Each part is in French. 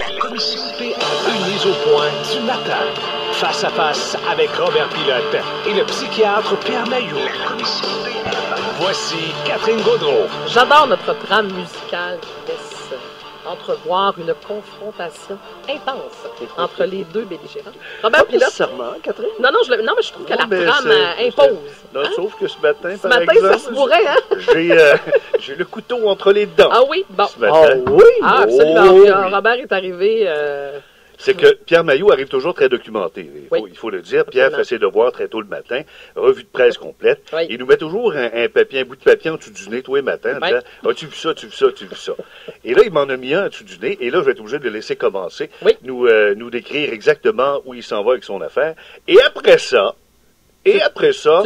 La commission PA une mise au point du matin. Face à face avec Robert Pilote et le psychiatre Pierre Mailloux. La commission PM. Voici Catherine Gaudreault. J'adore notre trame musicale qui laisse entrevoir une confrontation intense entre les deux belligérants. Robert Pas Pilote. nécessairement, Catherine. Non, mais je trouve que Non, la mais trame c'est- impose. Non, Hein? sauf que ce matin, Ce par matin, exemple, ça se pourrait, hein? j'ai le couteau entre les dents. Ah oui? Bon. Ce matin. Oui? Ah, absolument. Oh, Puis, oui. Robert est arrivé... C'est que Pierre Mailloux arrive toujours très documenté. Il faut le dire. Pierre Absolument. fait ses devoirs très tôt le matin, revue de presse complète. Oui. Il nous met toujours un bout de papier en dessous du nez tous les matins en Oui. disant « As-tu vu ça, tu vu ça, tu vu ça? » Et là, il m'en a mis un en dessous du nez. Et là, je vais être obligé de le laisser commencer, Oui. nous décrire exactement où il s'en va avec son affaire. Et après ça, Tu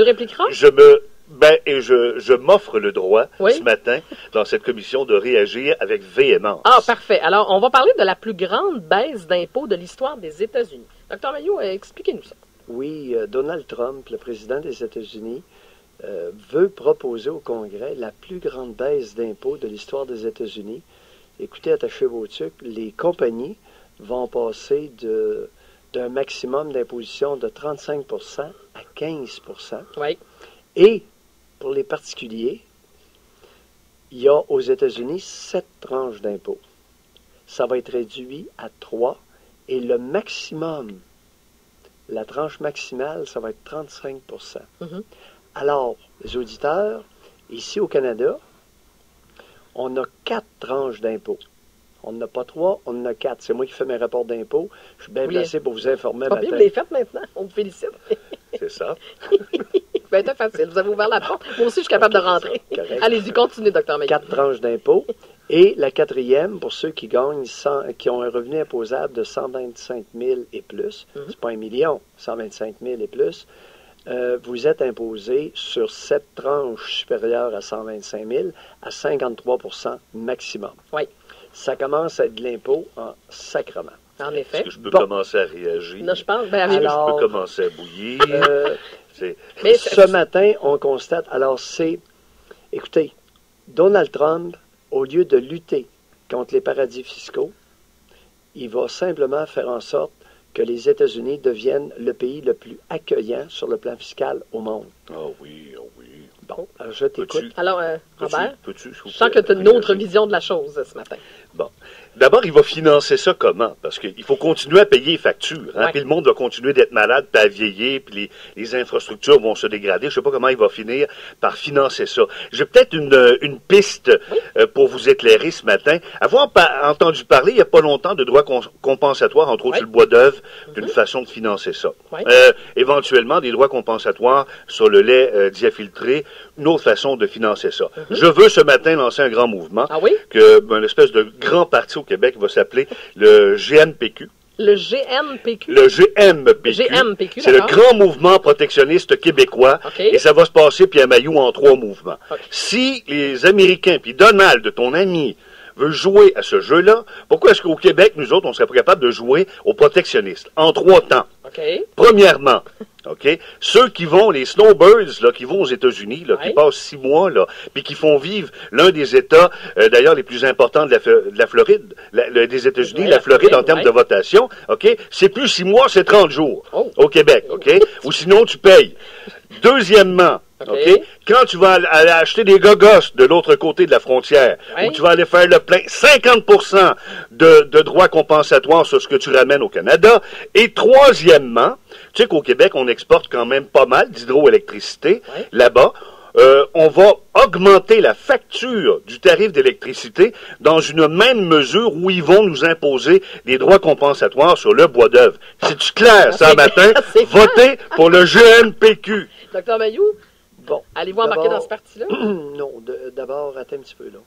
répliqueras? je m'offre le droit Oui. ce matin dans cette commission de réagir avec véhémence. Ah, parfait. Alors, on va parler de la plus grande baisse d'impôts de l'histoire des États-Unis. Docteur Mailloux, expliquez-nous ça. Oui, Donald Trump, le président des États-Unis, veut proposer au Congrès la plus grande baisse d'impôts de l'histoire des États-Unis. Écoutez, attachez vos trucs, les compagnies vont passer d'un maximum d'imposition de 35% à 15%. Oui. Et pour les particuliers, il y a aux États-Unis 7 tranches d'impôts. Ça va être réduit à 3 et le maximum, la tranche maximale, ça va être 35%. Mhm. Alors, les auditeurs, ici au Canada, on a 4 tranches d'impôts. On n'en a pas 3, on en a 4. C'est moi qui fais mes rapports d'impôts. Je suis bien Oui. placé pour vous informer Pas bien, matin. vous l'avez fait maintenant. On vous félicite. C'est ça. Ben, c'est facile. Vous avez ouvert la porte. Moi aussi, je suis capable de rentrer. Correct. Allez-y, continuez, docteur Mailloux. 4 tranches d'impôts. Et la quatrième, pour ceux qui gagnent, qui ont un revenu imposable de 125 000 et plus, Mhm. c'est pas 1 million, 125 000 et plus, vous êtes imposé sur 7 tranches supérieures à 125 000 à 53% maximum. Oui. Ça commence à être de l'impôt en sacrement. En Est-ce effet. que je peux Bon. commencer à réagir? Non, je pense. Ben, Est-ce que avez-vous- je Alors- peux commencer à bouillir? C'est- Mais Ce matin, on constate, alors écoutez, Donald Trump, au lieu de lutter contre les paradis fiscaux, il va simplement faire en sorte que les États-Unis deviennent le pays le plus accueillant sur le plan fiscal au monde. Ah oui, ah oui. Bon. Alors, je t'écoute. Peux-tu- Alors, Robert, Peux-tu, s'il vous je sens plaît, que tu as une autre réagir? vision de la chose ce matin. Bon. D'abord, il va financer ça comment? Parce qu'il faut continuer à payer les factures. Hein? Ouais. Puis le monde va continuer d'être malade, puis à vieillir, puis les infrastructures vont se dégrader. Je ne sais pas comment il va finir par financer ça. J'ai peut-être une piste pour vous éclairer ce matin. Avoir entendu parler il n'y a pas longtemps de droits compensatoires, entre autres Ouais. sur le bois d'œuvre, d'une façon de financer ça. Ouais. Éventuellement, des droits compensatoires sur le lait diafiltré, une autre façon de financer ça. Je veux ce matin lancer un grand mouvement Ah oui? une espèce de grand parti au Québec va s'appeler le GNPQ. Le GNPQ. Le GMPQ. GMPQ, C'est le d'accord. grand mouvement protectionniste québécois. OK. Et ça va se passer, Pierre Mailloux, en 3 mouvements. OK. Si les Américains, puis Donald, ton ami, veut jouer à ce jeu-là, pourquoi est-ce qu'au Québec, nous autres, on serait pas capable de jouer aux protectionnistes? En 3 temps. OK. Premièrement, OK, ceux qui vont, les snowbirds, là, qui vont aux États-Unis, là, qui Ouais. passent 6 mois, là, puis qui font vivre l'un des États, d'ailleurs, les plus importants de la Floride, des États-Unis, Ouais, la Floride en ouais. termes de votation, OK, c'est plus 6 mois, c'est 30 jours Oh. au Québec, OK, ou sinon tu payes. Deuxièmement, OK. OK, quand tu vas aller acheter des gogos de l'autre côté de la frontière, Ouais. où tu vas aller faire le plein, 50% de droits compensatoires sur ce que tu ramènes au Canada. Et troisièmement, tu sais qu'au Québec, on exporte quand même pas mal d'hydroélectricité. Ouais. Là-bas, on va augmenter la facture du tarif d'électricité dans une même mesure où ils vont nous imposer des droits compensatoires sur le bois d'œuvre. C'est-tu clair, ça, c'est matin? clair, c'est clair. Votez pour le GNPQ. Docteur Mailloux, Bon. allez-vous embarquer dans ce parti-là? Non, d'abord, attends un petit peu, là.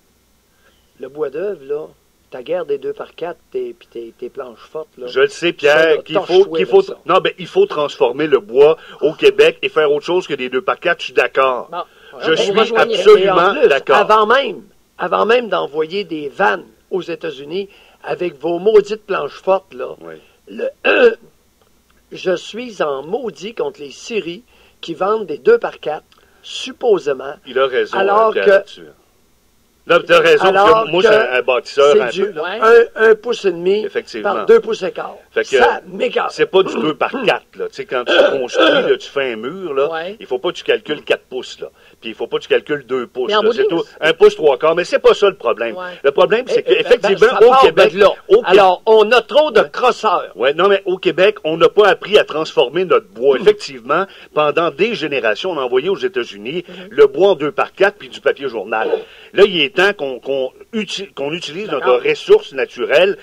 Le bois d'œuvre, là, ta guerre des 2x4 puis tes planches fortes, là. Je le sais, Ça, Pierre, là, qu'il torche-toi faut, avec ça. non, ben, il faut transformer le bois au Québec et faire autre chose que des 2x4, je suis d'accord. Bon. Je On suis va rejoindre. absolument Et en plus, d'accord. avant même d'envoyer des vannes aux États-Unis avec vos maudites planches fortes, là, Oui. je suis en maudit contre les scieries qui vendent des 2x4, supposément, Il a raison, Alors Pierre, que- là-dessus. Là, tu as raison, parce Alors que moi, je suis un bâtisseur C'est un du peu. Là. Ouais. 1 pouce et demi Effectivement. par 2 pouces et quart. Fait que, Ça m'écarte. C'est pas du 2 par 4. Là. Tu sais, quand tu construis, là, tu fais un mur, là, Ouais. il faut pas que tu calcules 4 pouces. Là. Puis il faut pas que tu calcules 2 pouces. Mais en Là. bout de C'est ligne, tout. 1 pouce 3 quarts. Mais c'est pas ça le problème. Ouais. Le problème, c'est qu'effectivement, ça part au Québec... de là. au Québec- Alors, on a trop de crosseurs. Ouais, non, mais au Québec, on n'a pas appris à transformer notre bois. Effectivement, pendant des générations, on a envoyé aux États-Unis le bois en 2 par 4 puis du papier journal. Là, il est temps qu'on utilise notre ressource naturelle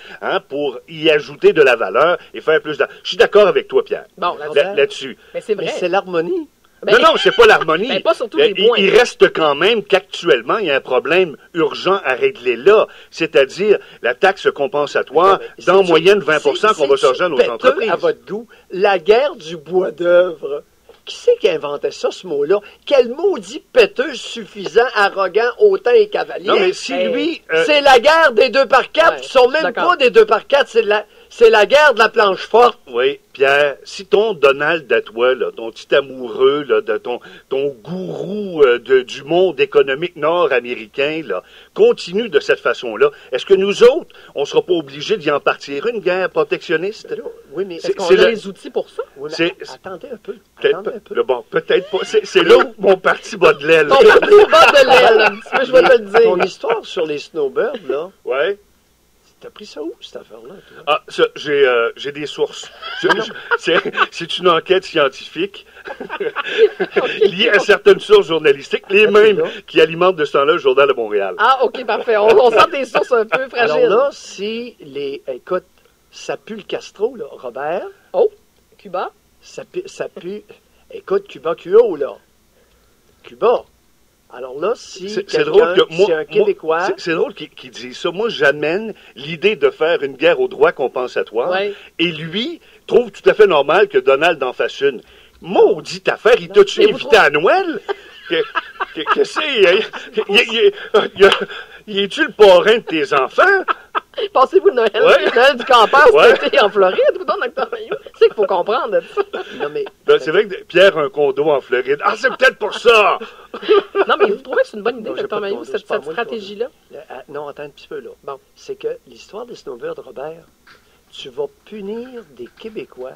pour y ajouter de la valeur et faire plus de... Je suis d'accord avec toi, Pierre, Bon, là-dessus. là-dessus. Mais c'est Mais vrai. c'est l'harmonie. Ben, Non, non, c'est pas l'harmonie. Ben, pas sur tous les points. Il reste quand même qu'actuellement, il y a un problème urgent à régler là, c'est-à-dire la taxe compensatoire d'en moyenne 20% qu'on va charger à nos péteux entreprises. à votre goût. La guerre du bois d'œuvre. Qui c'est qui inventait ça, ce mot-là? Quel maudit péteux suffisant, arrogant, hautain et cavalier? Non, mais si Hey, lui... C'est la guerre des 2 par 4 Ouais, qui sont même d'accord. pas des 2 par 4, c'est la guerre de la planche forte. Oui, Pierre, si ton Donald à toi, là, ton petit amoureux, là, de ton gourou du monde économique nord-américain, là, continue de cette façon-là, est-ce que nous autres, on sera pas obligés d'y en partir une guerre protectionniste? Oui, mais Est-ce qu'on c'est a le- les outils pour ça? Oui, mais c'est- attendez un peu. Peut-être Attendez un peu. bon, peut-être pas. C'est là où mon parti bat de l'aile. Ton parti bat de l'aile, un petit peu, je vais te le Ton dire. histoire sur les snowbirds, là, Ouais. t'as pris ça où, cette affaire-là, toi? Ah, ça, j'ai des sources. C'est une enquête scientifique liée à certaines sources journalistiques, les mêmes qui alimentent de ce temps-là le Journal de Montréal. Ah, OK, parfait. On sent des sources un peu Alors fragiles. là, si les... Écoute, ça pue le Castro, là, Robert. Oh, Cuba? Ça pue... Écoute, Cuba QO, là. Cuba. Alors là, si C'est drôle que moi, si un Québécois... c'est drôle qu'il dise ça. Moi, j'amène l'idée de faire une guerre aux droits compensatoire, Ouais. et lui trouve tout à fait normal que Donald en fasse une. Maudite affaire, il t'a-tu Mais vous invité à Noël? Que c'est? Il est-tu le parrain de tes enfants? Passez-vous Noël, Ouais. Noël du campeur Ouais. cet été en Floride ou dans Docteur Maillot? C'est qu'il faut comprendre de ça. Non, mais... Ben, c'est vrai que Pierre a un condo en Floride. Ah, c'est peut-être pour ça! Non, mais vous trouvez que c'est une bonne idée, Non, j'ai Docteur pas de Maillot, condo, cette c'est pas moi le stratégie-là? Non, attends un petit peu, là. Bon. C'est que l'histoire des snowbirds, Robert, tu vas punir des Québécois.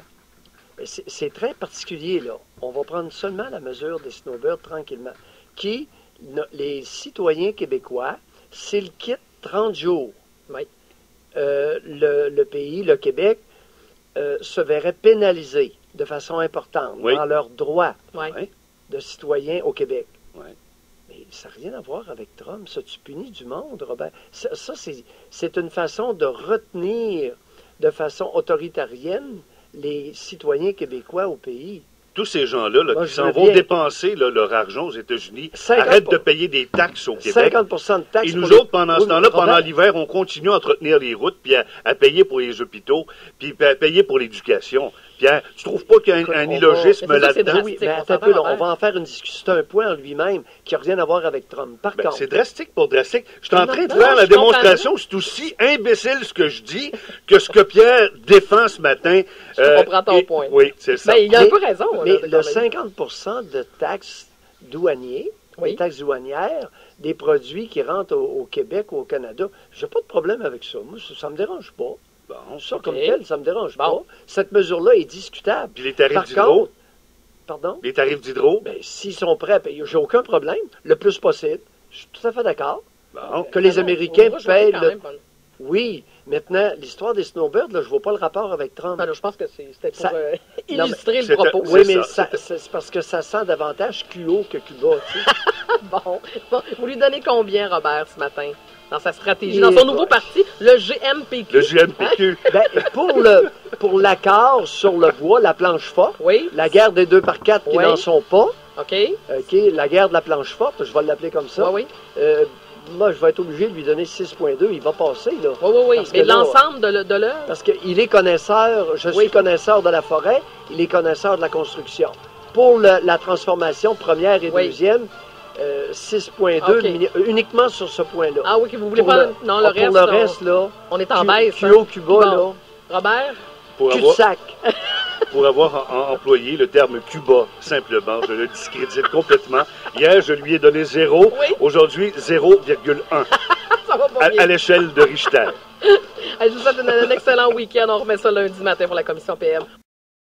C'est très particulier, là. On va prendre seulement la mesure des snowbirds tranquillement. Les citoyens québécois, s'ils quittent 30 jours, Oui. le pays, le Québec, se verrait pénalisé de façon importante Oui. dans leurs droits Oui. Ouais. de citoyens au Québec. Ouais. Mais ça n'a rien à voir avec Trump. Ça, tu punis du monde, Robert. Ça c'est une façon de retenir de façon autoritarienne les citoyens québécois au pays. Tous ces gens-là Moi, qui je s'en veux vont bien. dépenser là, leur argent aux États-Unis 50 arrêtent de payer des taxes au Québec. 50 de taxes. Et nous pour les- autres, pendant ce Oui, temps-là, Robert, pendant l'hiver, on continue à entretenir les routes, puis à payer pour les hôpitaux, puis à payer pour l'éducation. Pierre, tu trouves pas qu'il y a un on illogisme va- Mais c'est ça, c'est là-dedans? drastique. Oui, mais on attends un s'entend, peu, là, Robert. on va en faire une discussion. C'est un point en lui-même qui n'a rien à voir avec Trump. Par Ben, contre, c'est drastique pour drastique. Je suis en train de Non, faire la je comprends démonstration. C'est aussi imbécile ce que je dis que ce que Pierre défend ce matin. Je comprends ton point. Oui, c'est ça. Ben, il a un Mais- peu raison. là, mais Docteur le Maillot. 50 de taxes douaniers, Oui. des taxes douanières, des produits qui rentrent au Québec ou au Canada, j'ai pas de problème avec ça. Moi, ça me dérange pas. Bon. Ça, OK. comme tel, ça me dérange Bon. pas. Cette mesure-là est discutable. Puis les tarifs Par d'hydro? contre, pardon? Les tarifs d'hydro? Ben, s'ils sont prêts à payer, j'ai aucun problème, le plus possible. Je suis tout à fait d'accord. Bon. Que les Ah non, Américains on va jouer payent quand le... même. Oui, maintenant, l'histoire des snowbirds, là, je vois pas le rapport avec Trump. Ben, là, je pense que c'était pour Ça- illustrer c'est- le propos. Oui, c'est mais ça. c'est parce que ça sent davantage QO que Cuba, tu sais. Bon. Vous lui donnez combien, Robert, ce matin, dans sa stratégie, Et dans son nouveau ouais. parti, le GMPQ? Le GMPQ. Ben, pour l'accord sur le bois, la planche forte, Oui, la guerre des 2 par 4 qui Oui. n'en sont pas, OK. OK, la guerre de la planche forte, je vais l'appeler comme ça. Oui, oui. Moi, je vais être obligé de lui donner 6,2, il va passer, là. Oui, oui, oui. Parce Mais que là, l'ensemble de l'œuvre? Parce qu'il est connaisseur, je suis Oui. connaisseur de la forêt, il est connaisseur de la construction. Pour la transformation première et Oui. deuxième, 6,2 OK. uniquement sur ce point-là. Ah oui, que vous voulez Pour pas... le- Non, le reste, pour le on- reste, là, on est en Q- baisse. QO, hein. Cuba, Bon. là, Robert? Pour avoir... cul-de-sac. pour avoir employé le terme Cuba, simplement. Je le discrédite complètement. Hier, je lui ai donné 0. Oui. Aujourd'hui, 0,1 Ça va pas bien. à l'échelle de Richter. Je vous souhaite un excellent week-end. On remet ça lundi matin pour la commission PM.